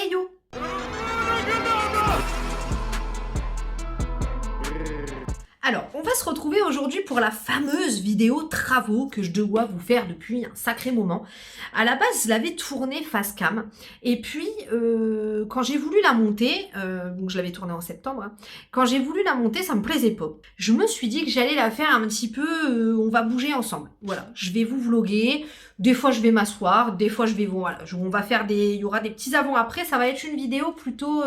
Hey yo! Alors, on va se retrouver aujourd'hui pour la fameuse vidéo travaux que je dois vous faire depuis un sacré moment. À la base, je l'avais tournée face cam. Et puis, quand j'ai voulu la monter, donc je l'avais tournée en septembre, hein, quand j'ai voulu la monter, ça me plaisait pas. Je me suis dit que j'allais la faire un petit peu, on va bouger ensemble. Voilà, je vais vous vloguer. Des fois, je vais m'asseoir. Des fois, je vais, voilà, on va faire il y aura des petits avant-après. Ça va être une vidéo plutôt...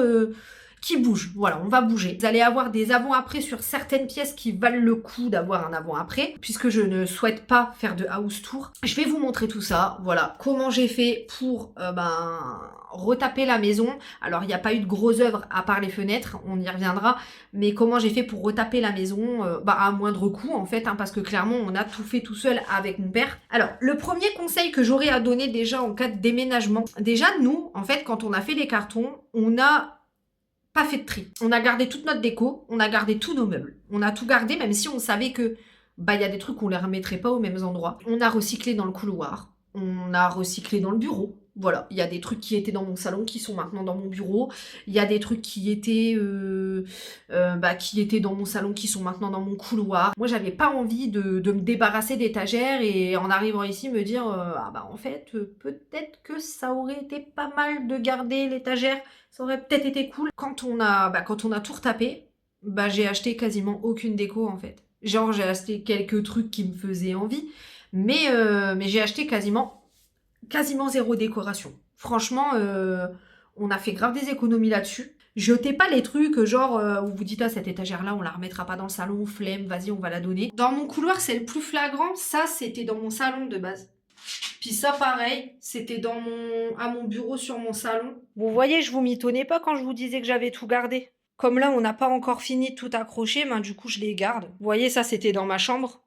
qui bouge. Voilà, on va bouger. Vous allez avoir des avant-après sur certaines pièces qui valent le coup d'avoir un avant-après, puisque je ne souhaite pas faire de house tour. Je vais vous montrer tout ça. Voilà, comment j'ai fait pour retaper la maison. Alors, il n'y a pas eu de grosses œuvres à part les fenêtres, on y reviendra, mais comment j'ai fait pour retaper la maison à moindre coût, en fait, hein, parce que clairement, on a tout fait tout seul avec mon père. Alors, le premier conseil que j'aurais à donner déjà en cas de déménagement, déjà, nous, en fait, quand on a fait les cartons, on a pas fait de tri. On a gardé toute notre déco, on a gardé tous nos meubles. On a tout gardé, même si on savait que il y a des trucs qu'on les remettrait pas aux mêmes endroits. On a recyclé dans le couloir, on a recyclé dans le bureau. Voilà, il y a des trucs qui étaient dans mon salon qui sont maintenant dans mon bureau. Il y a des trucs qui étaient dans mon salon qui sont maintenant dans mon couloir. Moi, j'avais pas envie de me débarrasser d'étagères et en arrivant ici me dire en fait peut-être que ça aurait été pas mal de garder l'étagère. Ça aurait peut-être été cool. Quand on a tout retapé, j'ai acheté quasiment aucune déco en fait. Genre j'ai acheté quelques trucs qui me faisaient envie, mais j'ai acheté quasiment zéro décoration. Franchement, on a fait grave des économies là-dessus. Jetez pas les trucs genre où vous dites cette étagère-là, on la remettra pas dans le salon, flemme, vas-y, on va la donner. Dans mon couloir, c'est le plus flagrant. Ça, c'était dans mon salon de base. Puis ça, pareil, c'était à mon bureau sur mon salon. Vous voyez, je vous mitonnais pas quand je vous disais que j'avais tout gardé. Comme là, on n'a pas encore fini de tout accrocher, du coup, je les garde. Vous voyez, ça, c'était dans ma chambre.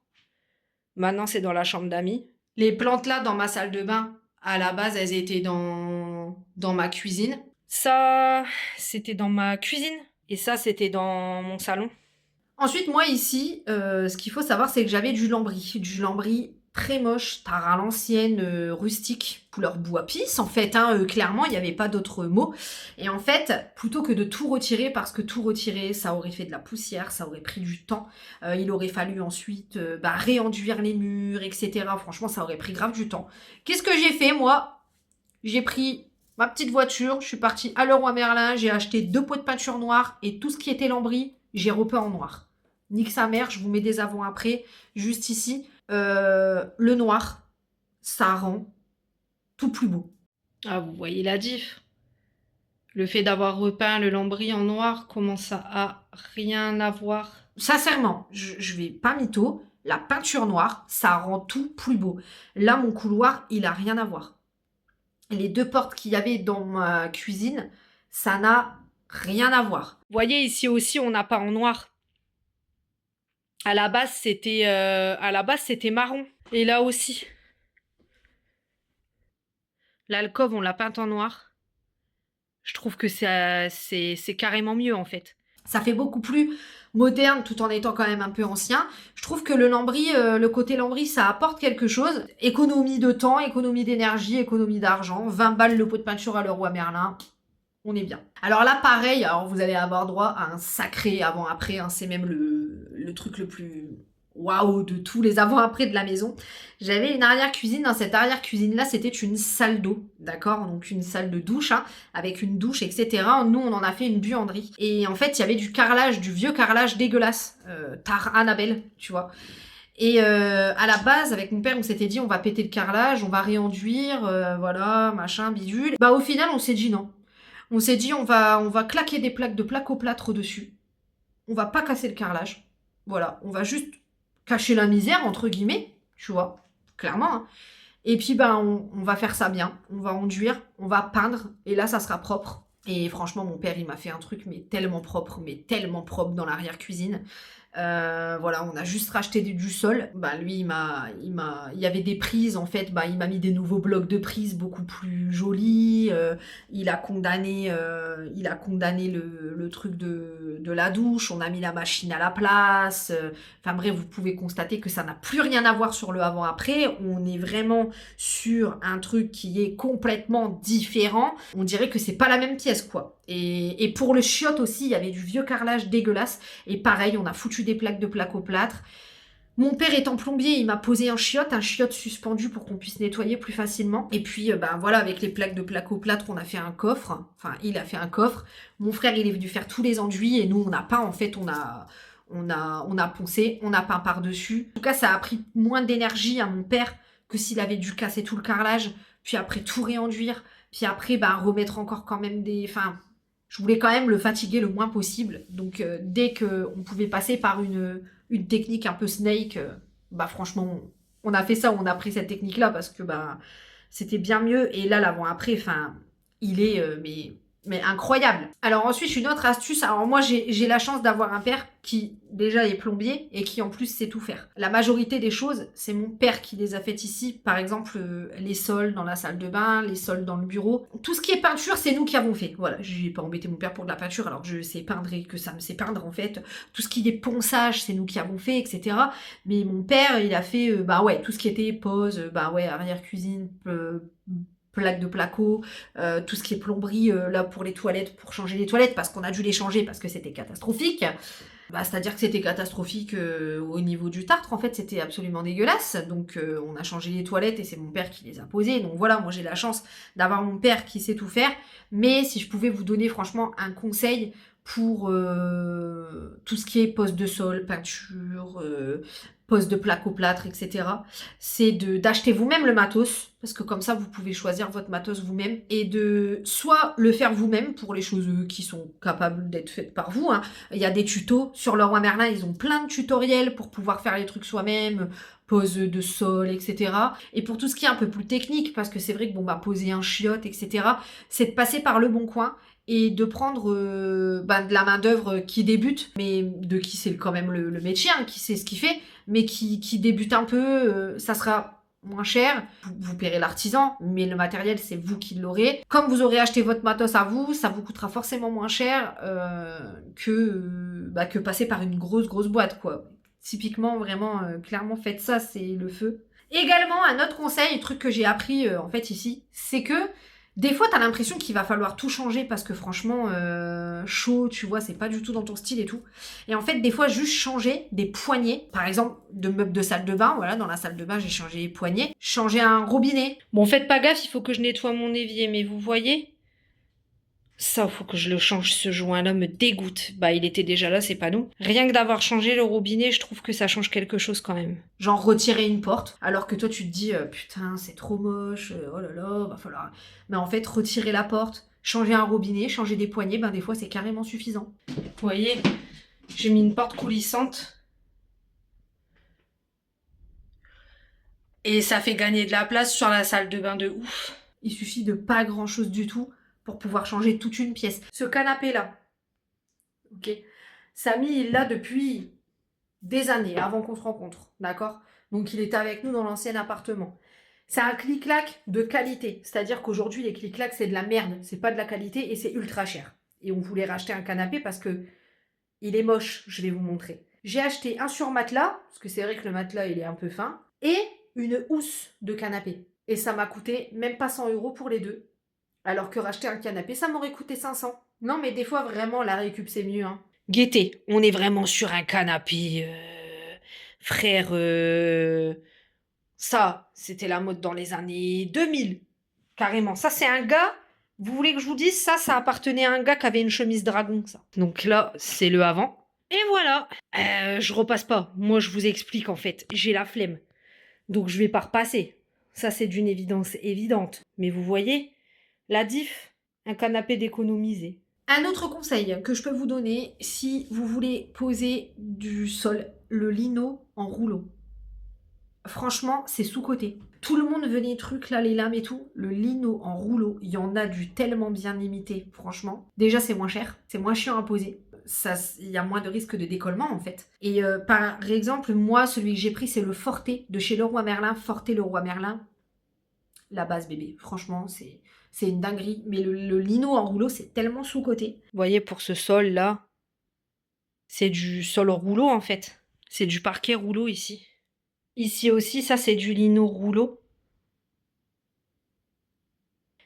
Maintenant, c'est dans la chambre d'amis. Les plantes là, dans ma salle de bain, à la base, elles étaient dans ma cuisine. Ça, c'était dans ma cuisine. Et ça, c'était dans mon salon. Ensuite, moi, ici, ce qu'il faut savoir, c'est que j'avais du lambris. Du lambris très moche, tard à l'ancienne, rustique, couleur bois pisse. En fait, clairement, il n'y avait pas d'autre mot. Et en fait, plutôt que de tout retirer, parce que tout retirer, ça aurait fait de la poussière, ça aurait pris du temps. Il aurait fallu ensuite réenduire les murs, etc. Franchement, ça aurait pris grave du temps. Qu'est-ce que j'ai fait, moi? J'ai pris ma petite voiture, je suis partie à Leroy Merlin, j'ai acheté 2 pots de peinture noire et tout ce qui était lambris, j'ai repeint en noir. Nique sa mère, je vous mets des avant-après, juste ici. Le noir, ça rend tout plus beau. Ah, vous voyez la diff. Le fait d'avoir repeint le lambris en noir, comment ça a rien à voir? Sincèrement, je vais pas mytho, la peinture noire, ça rend tout plus beau. Là, mon couloir, il a rien à voir. Les 2 portes qu'il y avait dans ma cuisine, ça n'a rien à voir. Vous voyez, ici aussi, on n'a pas en noir. À la base, c'était marron. Et là aussi. L'alcôve, on l'a peinte en noir. Je trouve que c'est carrément mieux, en fait. Ça fait beaucoup plus moderne, tout en étant quand même un peu ancien. Je trouve que le lambris, le côté lambris, ça apporte quelque chose. Économie de temps, économie d'énergie, économie d'argent. 20 balles le pot de peinture à Leroy Merlin. On est bien. Alors là, pareil, vous allez avoir droit à un sacré avant-après. C'est même le truc le plus waouh de tous les avant-après de la maison. J'avais une arrière-cuisine. Dans cette arrière-cuisine-là, c'était une salle d'eau, d'accord? Donc une salle de douche, avec une douche, etc. Nous, on en a fait une buanderie. Et en fait, il y avait du carrelage, du vieux carrelage dégueulasse. Tar Annabelle, tu vois. Et à la base, avec mon père, on s'était dit, on va péter le carrelage, on va réenduire, voilà, machin, bidule. Au final, on s'est dit non. On s'est dit, on va claquer des plaques de placo-plâtre au-dessus. On va pas casser le carrelage. Voilà, on va juste cacher la misère, entre guillemets, tu vois, clairement. Et puis, on va faire ça bien. On va enduire, on va peindre, et là, ça sera propre. Et franchement, mon père, il m'a fait un truc, mais tellement propre dans l'arrière-cuisine. Voilà, on a juste racheté du sol. Bah lui, il y avait des prises en fait. Bah il m'a mis des nouveaux blocs de prises beaucoup plus jolis. Il a condamné le truc de la douche. On a mis la machine à la place. Enfin bref, vous pouvez constater que ça n'a plus rien à voir sur le avant-après. On est vraiment sur un truc qui est complètement différent. On dirait que c'est pas la même pièce quoi. Et pour le chiotte aussi, il y avait du vieux carrelage dégueulasse. Et pareil, on a foutu des plaques de plaque-au-plâtre. Mon père étant plombier, il m'a posé un chiotte suspendu pour qu'on puisse nettoyer plus facilement. Et puis, ben voilà, avec les plaques de plaque-au-plâtre, on a fait un coffre. Enfin, il a fait un coffre. Mon frère, il est venu faire tous les enduits et nous, on a peint. En fait, on a poncé, on a peint par-dessus. En tout cas, ça a pris moins d'énergie à mon père que s'il avait dû casser tout le carrelage, puis après tout réenduire, puis après, ben, remettre encore quand même des... Enfin, je voulais quand même le fatiguer le moins possible. Donc, dès qu'on pouvait passer par une technique un peu snake, bah franchement, on a fait ça, on a pris cette technique-là parce que bah c'était bien mieux. Et là, l'avant-après, enfin, il est mais incroyable. Alors ensuite, une autre astuce. Alors moi, j'ai la chance d'avoir un père qui déjà est plombier et qui en plus sait tout faire. La majorité des choses, c'est mon père qui les a faites ici. Par exemple, les sols dans la salle de bain, les sols dans le bureau. Tout ce qui est peinture, c'est nous qui avons fait. Voilà, j'ai pas embêté mon père pour de la peinture alors que je sais peindre et que ça me sait peindre en fait. Tout ce qui est ponçage, c'est nous qui avons fait, etc. Mais mon père, il a fait, bah ouais, tout ce qui était pose, bah ouais, arrière-cuisine, plaque de placo, tout ce qui est plomberie là pour les toilettes, pour changer les toilettes, parce qu'on a dû les changer parce que c'était catastrophique. Bah, c'est-à-dire que c'était catastrophique au niveau du tartre, en fait c'était absolument dégueulasse, donc on a changé les toilettes et c'est mon père qui les a posées, donc voilà, moi j'ai la chance d'avoir mon père qui sait tout faire, mais si je pouvais vous donner franchement un conseil pour tout ce qui est poste de sol, peinture, poste de plaque au plâtre, etc. C'est d'acheter vous-même le matos, parce que comme ça, vous pouvez choisir votre matos vous-même, et de soit le faire vous-même pour les choses qui sont capables d'être faites par vous. Hein. Il y a des tutos. Sur Leroy Merlin, ils ont plein de tutoriels pour pouvoir faire les trucs soi-même, pose de sol, etc. Et pour tout ce qui est un peu plus technique, parce que c'est vrai que bon, bah, poser un chiotte, etc., c'est de passer par le bon coin et de prendre de la main-d'œuvre qui débute, mais de qui c'est quand même le métier, hein, qui sait ce qu'il fait, mais qui débute un peu, ça sera moins cher. Vous paierez l'artisan, mais le matériel, c'est vous qui l'aurez. Comme vous aurez acheté votre matos à vous, ça vous coûtera forcément moins cher que passer par une grosse boîte, quoi. Typiquement, vraiment, clairement, faites ça, c'est le feu. Également, un autre conseil, un truc que j'ai appris en fait ici, c'est que des fois, t'as l'impression qu'il va falloir tout changer parce que franchement, chaud, tu vois, c'est pas du tout dans ton style et tout. Et en fait, des fois, juste changer des poignées, par exemple, de meubles de salle de bain. Voilà, dans la salle de bain, j'ai changé les poignées. Changer un robinet. Bon, faites pas gaffe, il faut que je nettoie mon évier, mais vous voyez, ça, faut que je le change, ce joint-là me dégoûte. Bah, il était déjà là, c'est pas nous. Rien que d'avoir changé le robinet, je trouve que ça change quelque chose quand même. Genre retirer une porte, alors que toi tu te dis, putain, c'est trop moche, oh là là, va falloir... Mais en fait, retirer la porte, changer un robinet, changer des poignées, ben des fois c'est carrément suffisant. Vous voyez, j'ai mis une porte coulissante. Et ça fait gagner de la place sur la salle de bain de ouf. Il suffit de pas grand-chose du tout pour pouvoir changer toute une pièce. Ce canapé-là, ok, Samy, il l'a depuis des années, avant qu'on se rencontre, d'accord? Donc il était avec nous dans l'ancien appartement. C'est un clic-clac de qualité, c'est-à-dire qu'aujourd'hui, les clic-clacs, c'est de la merde, c'est pas de la qualité et c'est ultra cher. Et on voulait racheter un canapé parce que il est moche, je vais vous montrer. J'ai acheté un surmatelas, parce que c'est vrai que le matelas, il est un peu fin, et une housse de canapé. Et ça m'a coûté même pas 100 € pour les deux. Alors que racheter un canapé, ça m'aurait coûté 500. Non, mais des fois, vraiment, la récup, c'est mieux. Hein. Gaieté, on est vraiment sur un canapé, frère. Ça, c'était la mode dans les années 2000. Carrément. Ça, c'est un gars. Vous voulez que je vous dise, ça appartenait à un gars qui avait une chemise dragon, ça. Donc là, c'est le avant. Et voilà. Je repasse pas. Moi, je vous explique, en fait. J'ai la flemme. Donc, je vais pas repasser. Ça, c'est d'une évidence évidente. Mais vous voyez, la diff, un canapé d'économiser. Un autre conseil que je peux vous donner, si vous voulez poser du sol, le lino en rouleau. Franchement, c'est sous-coté. Tout le monde veut les trucs là, les lames et tout. Le lino en rouleau, il y en a du tellement bien limité, franchement. Déjà, c'est moins cher, c'est moins chiant à poser. il y a moins de risque de décollement en fait. Et par exemple, moi, celui que j'ai pris, c'est le Forte de chez Leroy Merlin. Forte Leroy Merlin, la base bébé. Franchement, c'est une dinguerie. Mais le lino en rouleau, c'est tellement sous-coté. Vous voyez, pour ce sol là, c'est du sol rouleau en fait. C'est du parquet rouleau ici. Ici aussi, ça c'est du lino rouleau.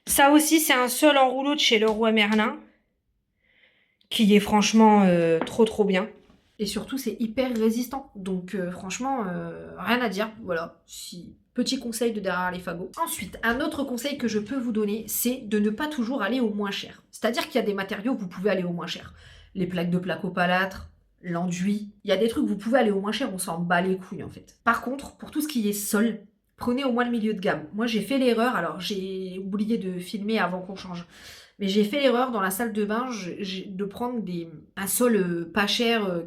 Ça aussi, c'est un sol en rouleau de chez Leroy Merlin, qui est franchement trop bien. Et surtout, c'est hyper résistant. Donc franchement, rien à dire. Voilà, petit conseil de derrière les fagots. Ensuite, un autre conseil que je peux vous donner, c'est de ne pas toujours aller au moins cher. C'est-à-dire qu'il y a des matériaux, vous pouvez aller au moins cher. Les plaques de placo-palâtre, l'enduit. Il y a des trucs, vous pouvez aller au moins cher, on s'en bat les couilles en fait. Par contre, pour tout ce qui est sol, prenez au moins le milieu de gamme. Moi, j'ai fait l'erreur, alors j'ai oublié de filmer avant qu'on change. Mais j'ai fait l'erreur dans la salle de bain de prendre un sol pas cher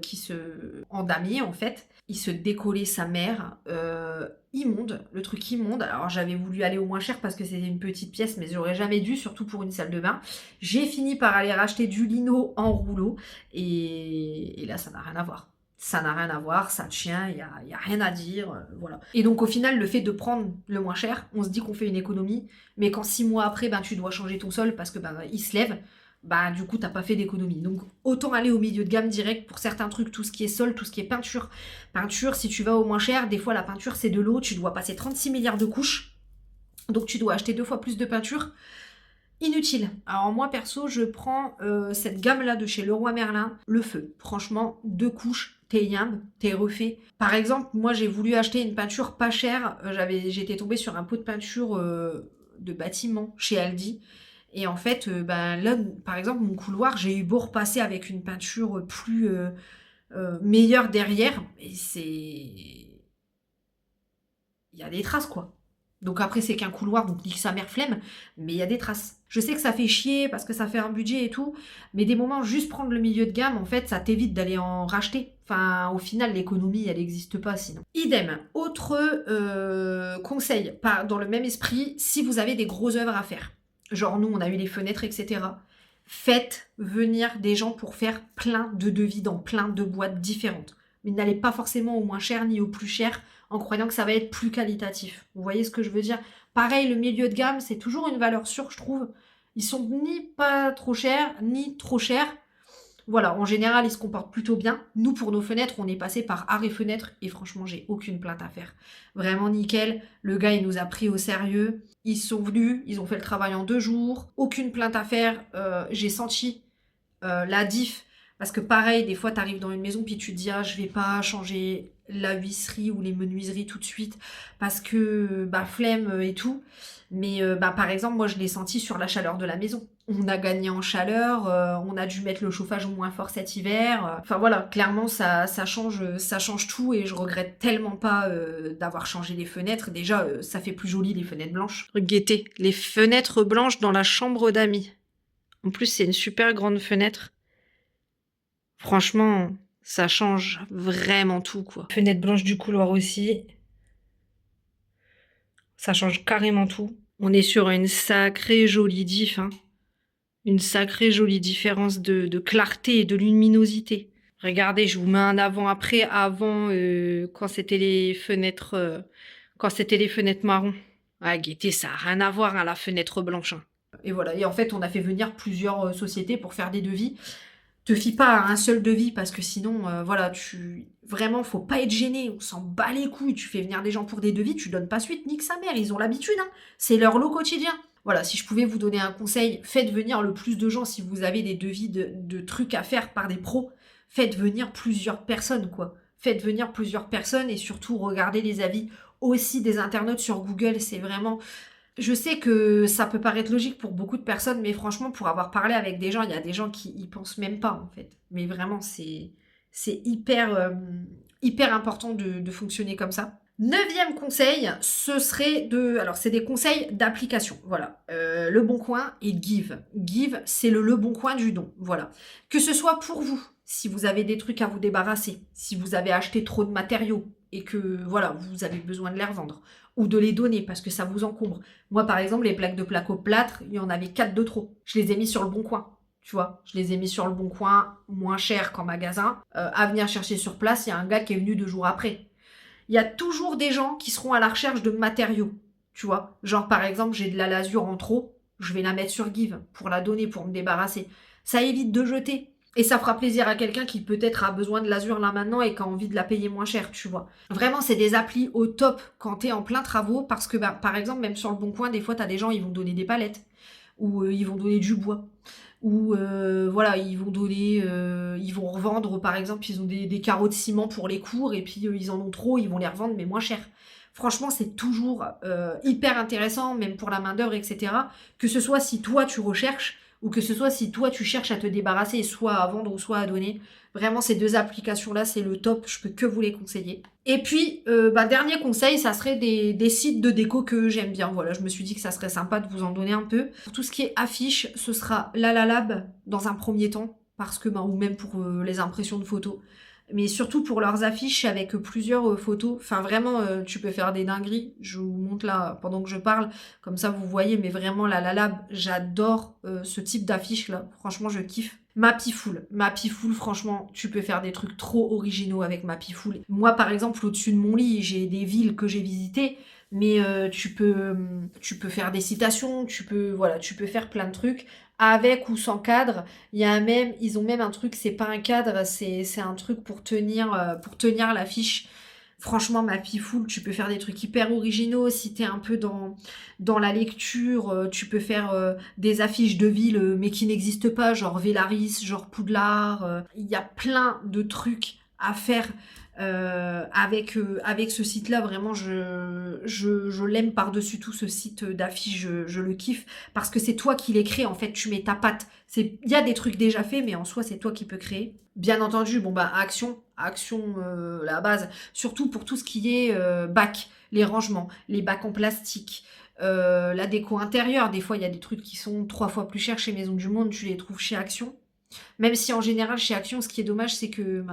en damier en fait. Il se décollait sa mère, immonde, le truc immonde. Alors j'avais voulu aller au moins cher parce que c'était une petite pièce, mais j'aurais jamais dû, surtout pour une salle de bain. J'ai fini par aller racheter du lino en rouleau et là ça n'a rien à voir. Ça n'a rien à voir, ça tient, il y a rien à dire, voilà. Et donc au final, le fait de prendre le moins cher, on se dit qu'on fait une économie, mais quand 6 mois après, tu dois changer ton sol parce que il se lève, du coup, t'as pas fait d'économie. Donc autant aller au milieu de gamme direct pour certains trucs, tout ce qui est sol, tout ce qui est peinture. Peinture, si tu vas au moins cher, des fois la peinture c'est de l'eau, tu dois passer 36 milliards de couches, donc tu dois acheter 2 fois plus de peinture. Inutile. Alors moi perso, je prends cette gamme-là de chez Leroy Merlin, le feu. Franchement, 2 couches, t'es yimbe, t'es refait. Par exemple, moi j'ai voulu acheter une peinture pas chère. J'étais tombée sur un pot de peinture de bâtiment chez Aldi. Et en fait, là, par exemple, mon couloir, j'ai eu beau repasser avec une peinture plus meilleure derrière. Et il y a des traces quoi. Donc après, c'est qu'un couloir, donc nique sa mère flemme, mais il y a des traces. Je sais que ça fait chier parce que ça fait un budget et tout, mais des moments, juste prendre le milieu de gamme, en fait, ça t'évite d'aller en racheter. Enfin, au final, l'économie, elle n'existe pas sinon. Idem. Autre conseil, pas dans le même esprit, si vous avez des grosses œuvres à faire. Genre nous, on a eu les fenêtres, etc. Faites venir des gens pour faire plein de devis dans plein de boîtes différentes. Mais n'allez pas forcément au moins cher ni au plus cher en croyant que ça va être plus qualitatif. Vous voyez ce que je veux dire? Pareil, le milieu de gamme, c'est toujours une valeur sûre, je trouve. Ils sont ni pas trop chers, ni trop chers. Voilà, en général, ils se comportent plutôt bien. Nous, pour nos fenêtres, on est passé par Arrêt Fenêtre et franchement, j'ai aucune plainte à faire. Vraiment nickel. Le gars, il nous a pris au sérieux. Ils sont venus, ils ont fait le travail en 2 jours. Aucune plainte à faire. J'ai senti la diff. Parce que pareil, des fois, tu arrives dans une maison puis tu te dis, ah, je vais pas changer la huisserie ou les menuiseries tout de suite parce que, flemme et tout. Mais par exemple, moi, je l'ai senti sur la chaleur de la maison. On a gagné en chaleur, on a dû mettre le chauffage moins fort cet hiver. Enfin voilà, clairement, ça change tout et je regrette tellement pas d'avoir changé les fenêtres. Déjà, ça fait plus joli les fenêtres blanches. Guettez, les fenêtres blanches dans la chambre d'amis. En plus, c'est une super grande fenêtre. Franchement, ça change vraiment tout, quoi. Fenêtre blanche du couloir aussi. Ça change carrément tout. On est sur une sacrée jolie diff, hein. Une sacrée jolie différence de clarté et de luminosité. Regardez, je vous mets un avant-après, quand c'était les fenêtres marron. Ah, guettez, ça n'a rien à voir, hein, la fenêtre blanche. Hein. Et voilà, et en fait, on a fait venir plusieurs sociétés pour faire des devis. Te fie pas à un seul devis parce que sinon, vraiment, faut pas être gêné. On s'en bat les couilles. Tu fais venir des gens pour des devis, tu donnes pas suite, nique sa mère. Ils ont l'habitude, hein. C'est leur lot quotidien. Voilà, si je pouvais vous donner un conseil, faites venir le plus de gens si vous avez des devis de trucs à faire par des pros. Faites venir plusieurs personnes, quoi. Faites venir plusieurs personnes et surtout regardez les avis aussi des internautes sur Google. C'est vraiment... Je sais que ça peut paraître logique pour beaucoup de personnes, mais franchement, pour avoir parlé avec des gens, il y a des gens qui y pensent même pas, en fait. Mais vraiment, c'est hyper important de fonctionner comme ça. 9e conseil, ce serait alors c'est des conseils d'application, voilà. Le Bon Coin et Give. Give, c'est le Bon Coin du don, voilà. Que ce soit pour vous, si vous avez des trucs à vous débarrasser, si vous avez acheté trop de matériaux et que, voilà, vous avez besoin de les revendre ou de les donner parce que ça vous encombre. Moi, par exemple, les plaques de placo-plâtre, il y en avait 4 de trop. Je les ai mis sur le Bon Coin. Tu vois, je les ai mis sur le bon coin, moins cher qu'en magasin. À venir chercher sur place, il y a un gars qui est venu 2 jours après. Il y a toujours des gens qui seront à la recherche de matériaux, tu vois. Genre, par exemple, j'ai de la lasure en trop, je vais la mettre sur Give pour la donner, pour me débarrasser. Ça évite de jeter. Et ça fera plaisir à quelqu'un qui peut-être a besoin de lasure là maintenant et qui a envie de la payer moins cher, tu vois. Vraiment, c'est des applis au top quand t'es en plein travaux parce que, bah, par exemple, même sur le bon coin, des fois, t'as des gens, ils vont donner des palettes ou ils vont donner du bois ou voilà, ils vont revendre, par exemple, ils ont des carreaux de ciment pour les cours et puis ils en ont trop, ils vont les revendre mais moins cher. Franchement, c'est toujours hyper intéressant, même pour la main-d'œuvre, etc. Que ce soit si toi tu recherches ou que ce soit si toi tu cherches à te débarrasser, soit à vendre ou soit à donner. Vraiment, ces deux applications-là, c'est le top, je peux que vous les conseiller. Et puis, dernier conseil, ça serait des sites de déco que j'aime bien. Voilà, je me suis dit que ça serait sympa de vous en donner un peu. Pour tout ce qui est affiches, ce sera Lalalab dans un premier temps, parce que, ou même pour les impressions de photos. Mais surtout pour leurs affiches avec plusieurs photos. Enfin, vraiment, tu peux faire des dingueries. Je vous montre là pendant que je parle. Comme ça, vous voyez. Mais vraiment, Lalalab, j'adore ce type d'affiche-là. Franchement, je kiffe. Mapifoul. Mapifoul, franchement, tu peux faire des trucs trop originaux avec Mapifoul. Moi, par exemple, au-dessus de mon lit, j'ai des villes que j'ai visitées, mais tu peux faire des citations, tu peux faire plein de trucs avec ou sans cadre. Ils ont même un truc, c'est pas un cadre, c'est un truc pour tenir l'affiche. Franchement, Mapifoul, tu peux faire des trucs hyper originaux. Si t'es un peu dans la lecture, tu peux faire des affiches de villes, mais qui n'existent pas, genre Vélaris, genre Poudlard. Il y a plein de trucs à faire avec ce site-là. Vraiment, je l'aime par-dessus tout, ce site d'affiches. Je le kiffe parce que c'est toi qui les crée. En fait, tu mets ta patte. Il y a des trucs déjà faits, mais en soi, c'est toi qui peux créer. Bien entendu, Action, la base, surtout pour tout ce qui est bac, les rangements, les bacs en plastique, la déco intérieure. Des fois, il y a des trucs qui sont 3 fois plus chers chez Maison du Monde, tu les trouves chez Action. Même si en général, chez Action, ce qui est dommage, c'est que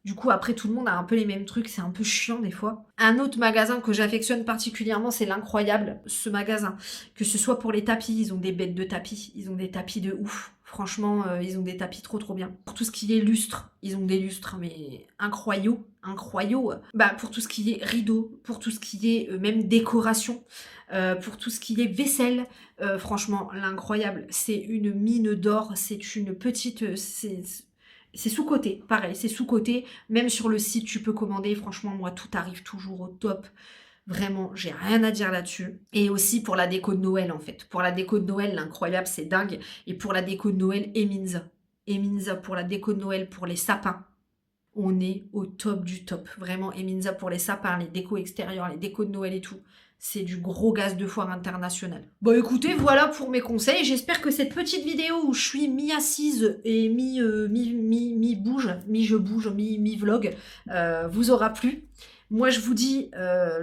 du coup, après, tout le monde a un peu les mêmes trucs, c'est un peu chiant des fois. Un autre magasin que j'affectionne particulièrement, c'est l'Incroyable, ce magasin. Que ce soit pour les tapis, ils ont des bêtes de tapis, ils ont des tapis de ouf. Franchement, ils ont des tapis trop trop bien. Pour tout ce qui est lustre, ils ont des lustres, mais incroyaux. Pour tout ce qui est rideaux, pour tout ce qui est même décoration, pour tout ce qui est vaisselle, franchement, l'Incroyable, c'est une mine d'or, c'est une petite... c'est sous-coté, pareil, c'est sous-coté. Même sur le site, tu peux commander. Franchement, moi, tout arrive toujours au top. Vraiment, j'ai rien à dire là-dessus. Et aussi pour la déco de Noël, en fait. Pour la déco de Noël, l'incroyable, c'est dingue. Et pour la déco de Noël, Eminza. Eminza pour la déco de Noël, pour les sapins. On est au top du top. Vraiment, Eminza pour les sapins, les décos extérieurs, les décos de Noël et tout. C'est du gros gaz de foire international. Bon écoutez, voilà pour mes conseils. J'espère que cette petite vidéo où je suis mi-assise et mi-bouge, mi-je bouge, mi-vlog, vous aura plu. Moi je vous dis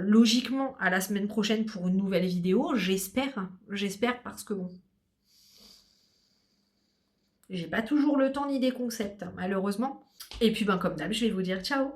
logiquement à la semaine prochaine pour une nouvelle vidéo. J'espère parce que bon, j'ai pas toujours le temps ni des concepts, hein, malheureusement. Et puis comme d'hab, je vais vous dire ciao.